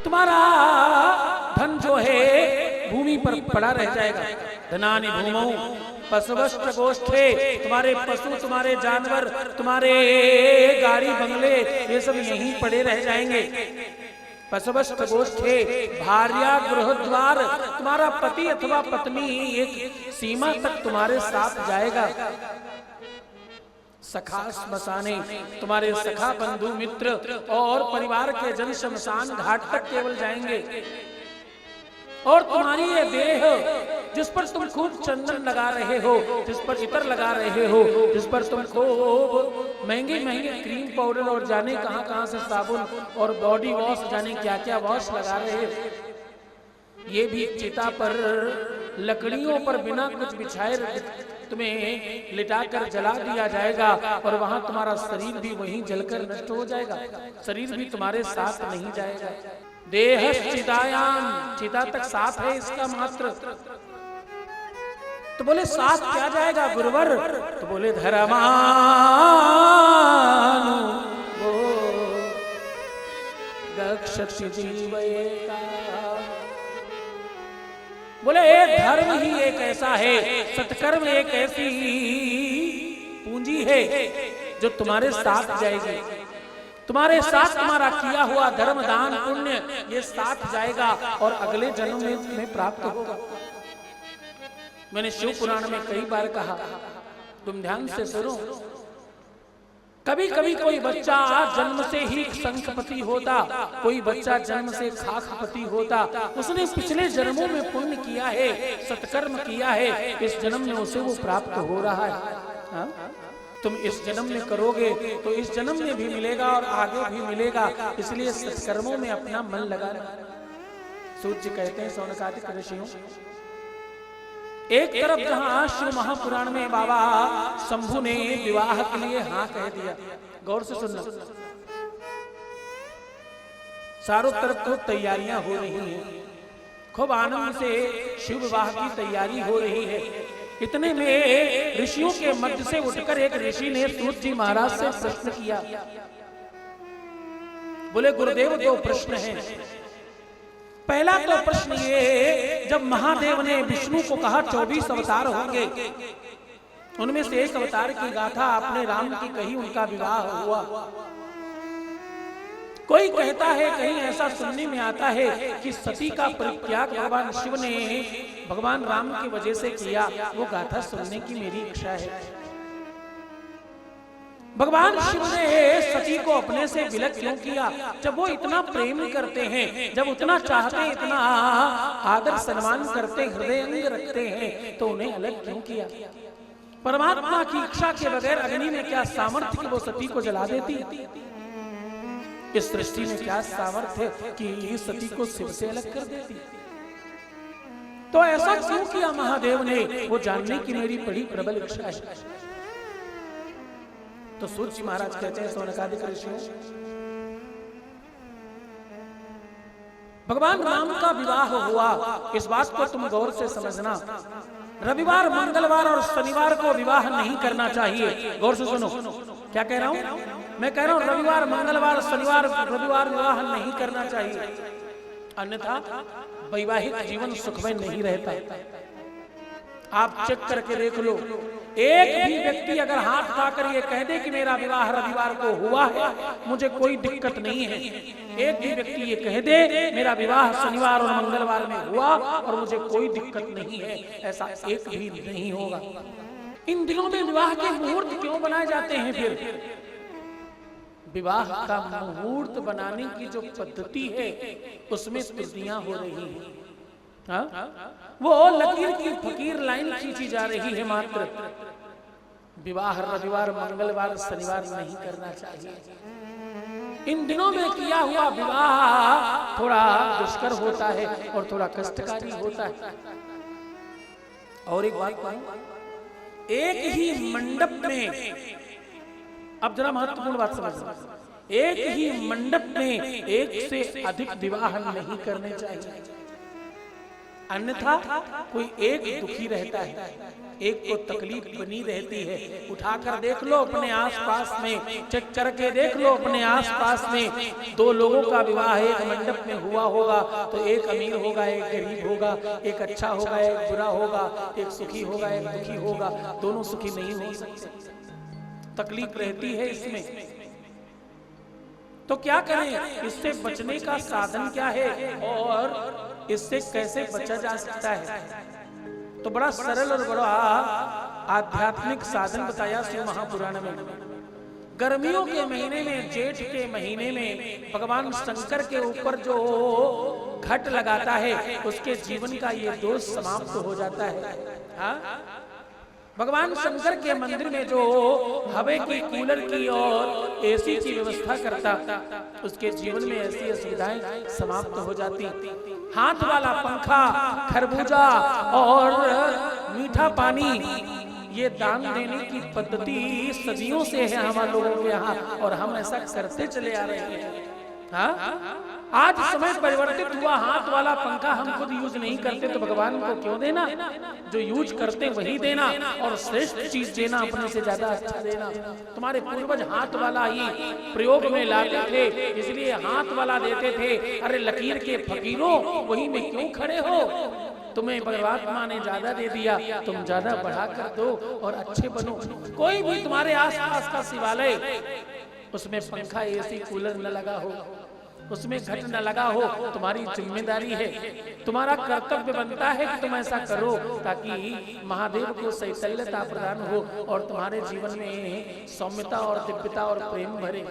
तुम्हारा धन जो है भूमि पर पड़ा रह जाएगा। धनानि भूमौ पशुवश्च गोष्ठे, तुम्हारे पशु, तुम्हारे जानवर, तुम्हारे गाड़ी बंगले ये सब यहीं पड़े रह जाएंगे। पशुवश्च गोष्ठे भार्या गृह द्वार, तुम्हारा पति अथवा पत्नी एक सीमा तक तुम्हारे साथ जाएगा। सखा श्मशाने, तुम्हारे सखा बंधु मित्र और परिवार के जन शमशान घाट तक केवल जाएंगे। और तुम्हारी ये देह जिस पर तुम खूब चंदन लगा रहे हो, जिस पर इत्र लगा रहे हो, जिस पर तुम खूब महंगे महंगे क्रीम पाउडर और जाने कहां कहां से साबुन और बॉडी वॉश, जाने क्या क्या वॉश लगा रहे हो, ये भी चिता पर लकड़ियों पर बिना कुछ बिछाए तुम्हें लिटाकर जला दिया जाएगा। और वहां तुम्हारा शरीर भी वहीं जलकर नष्ट हो जाएगा, शरीर भी तुम्हारे साथ नहीं जाएगा। देह चितायाम, चिता तक साथ है इसका मात्र। तो बोले साथ क्या जाएगा गुरुवर? तो बोले धर्मानु गच्छति जीवयेका। बोले धर्म ही एक ऐसा है, सत्कर्म एक ऐसी पूंजी है जो तुम्हारे साथ जाएगी, तुम्हारे साथ तुम्हारा किया हुआ धर्म दान पुण्य ये साथ जाएगा और अगले जन्म में तुम्हें प्राप्त होगा। मैंने शिव पुराण में कई बार कहा, तुम ध्यान से सुनो। कभी कभी कोई बच्चा जन्म से ही शंखपति होता, कोई बच्चा जन्म से खाकपति होता, उसने पिछले जन्मों में पुण्य किया है, सत्कर्म किया है, इस जन्म में उसे वो प्राप्त हो रहा है। हा? तुम इस जन्म में करोगे तो इस जन्म में भी मिलेगा और आगे भी मिलेगा, इसलिए सत्कर्मों में अपना मन लगाना। सूर्य कहते हैं शौनकादिक ऋषियों, एक तरफ जहां शिव महापुराण में बाबा शंभु ने विवाह के लिए हाँ कह दिया, गौर से सुनना, चारों तरफ तो तैयारियां हो रही हैं, खूब आनंद से शिव विवाह की तैयारी हो रही है। इतने में ऋषियों के मध्य से उठकर एक ऋषि ने सूत जी महाराज से प्रश्न किया। बोले गुरुदेव दो प्रश्न हैं। पहला तो प्रश्न ये, जब महादेव ने विष्णु को कहा 24 अवतार होंगे, उनमें से एक अवतार की गाथा आपने राम की कही, उनका विवाह हुआ। कोई कहता है, कहीं ऐसा सुनने में आता है कि सती का परित्याग भगवान शिव ने भगवान राम की वजह से किया। वो गाथा सुनने की मेरी इच्छा है। भगवान शिव ने सती को अपने से विलग क्यों किया? जब वो इतना प्रेम करते हैं, जब उतना चाहते हैं, इतना आदर सम्मान करते, हृदय अंग रखते हैं, तो उन्हें अलग क्यों किया? परमात्मा की इच्छा के बगैर अग्नि में क्या सामर्थ्य कि वो सती को जला देती? इस सृष्टि में क्या सामर्थ्य कि सती को शिव से अलग कर देती? तो ऐसा क्यों किया महादेव ने? वो जानने की मेरी बड़ी प्रबल इच्छा है। तो सूत जी महाराज कहते हैं शौनकादिक ऋषियों, भगवान राम का विवाह हुआ, इस बात को तुम गौर से समझना। रविवार, मंगलवार और शनिवार को विवाह नहीं करना चाहिए। गौर से सुनो, क्या कह रहा हूं? मैं कह रहा हूं रविवार, मंगलवार, शनिवार, रविवार विवाह नहीं करना चाहिए, अन्यथा वैवाहिक जीवन सुखमय नहीं रहता। आप चेक करके देख लो, एक भी व्यक्ति अगर हाथ उठाकर ये कह दे कि मेरा विवाह रविवार को हुआ है, मुझे कोई दिक्कत नहीं है, एक भी व्यक्ति ये कह दे मेरा विवाह शनिवार और मंगलवार में हुआ और मुझे कोई दिक्कत नहीं है, ऐसा एक भी नहीं होगा। इन दिनों में विवाह के मुहूर्त क्यों बनाए जाते हैं? फिर विवाह का मुहूर्त बनाने की जो पद्धति है उसमें त्रुटियां हो रही हैं। वो लकीर की फकीर लाइन खींची जा रही है मात्र। विवाह रविवार, मंगलवार, शनिवार नहीं करना चाहिए। इन दिनों में किया हुआ विवाह थोड़ा दुष्कर होता है और थोड़ा कष्टकारी होता है। और एक बात कहूं, एक ही मंडप में, अब जरा महत्वपूर्ण बात समझना, एक ही मंडप में एक से अधिक विवाह नहीं करने चाहिए। अन्यथा कोई एक दुखी रहता है, एक को तकलीफ बनी रहती है। उठाकर देख लो अपने आसपास में, चेक करके देख लो अपने आसपास में, दो लोगों का विवाह एक मंडप में हुआ होगा तो एक अमीर होगा, एक गरीब होगा, एक अच्छा होगा, एक बुरा होगा, एक सुखी होगा, एक दुखी होगा, दोनों सुखी नहीं हो सकते, तकलीफ रहती है इसमें। तो क्या करें, इससे बचने का साधन क्या है और इससे कैसे बचा जा सकता है? तो बड़ा सरल और बड़ा आध्यात्मिक साधन बताया शिव महापुराण में। गर्मियों के महीने में, जेठ के महीने में भगवान शंकर के ऊपर जो घट लगाता है उसके जीवन का ये दोष समाप्त हो जाता है। हाँ? भगवान शंकर के मंदिर में जो हवा की, कूलर की और एसी की व्यवस्था करता, उसके जीवन में ऐसी असुविधाएं समाप्त हो जाती। हाथ वाला पंखा, खरबूजा और मीठा पानी, ये दान देने की पद्धति सदियों से है हमारे लोगों के यहाँ, और हम ऐसा करते चले आ रहे हैं। हाँ? आज समय परिवर्तित हुआ, हाथ वाला पंखा हम खुद यूज नहीं करते तो भगवान को क्यों देना? जो यूज करते वही देना, और श्रेष्ठ चीज देना, अपने से ज्यादा अच्छा देना। तुम्हारे पूर्वज हाथ वाला ही प्रयोग में लाते थे, इसलिए हाथ वाला देते थे। अरे लकीर के फकीरों, वही में क्यों खड़े हो? तुम्हें परमात्मा ने ज्यादा दे दिया, तुम ज्यादा बढ़ा कर दो और अच्छे बनो। कोई भी तुम्हारे आसपास का शिवालय, उसमें पंखा, एसी, कूलर न लगा हो, उसमें घट न लगा हो, तुम्हारी जिम्मेदारी है, तुम्हारा कर्तव्य बनता है कि तुम ऐसा करो, ताकि महादेव को शैतल्यता प्रदान हो और तुम्हारे जीवन में सौम्यता और दिव्यता और प्रेम भरे।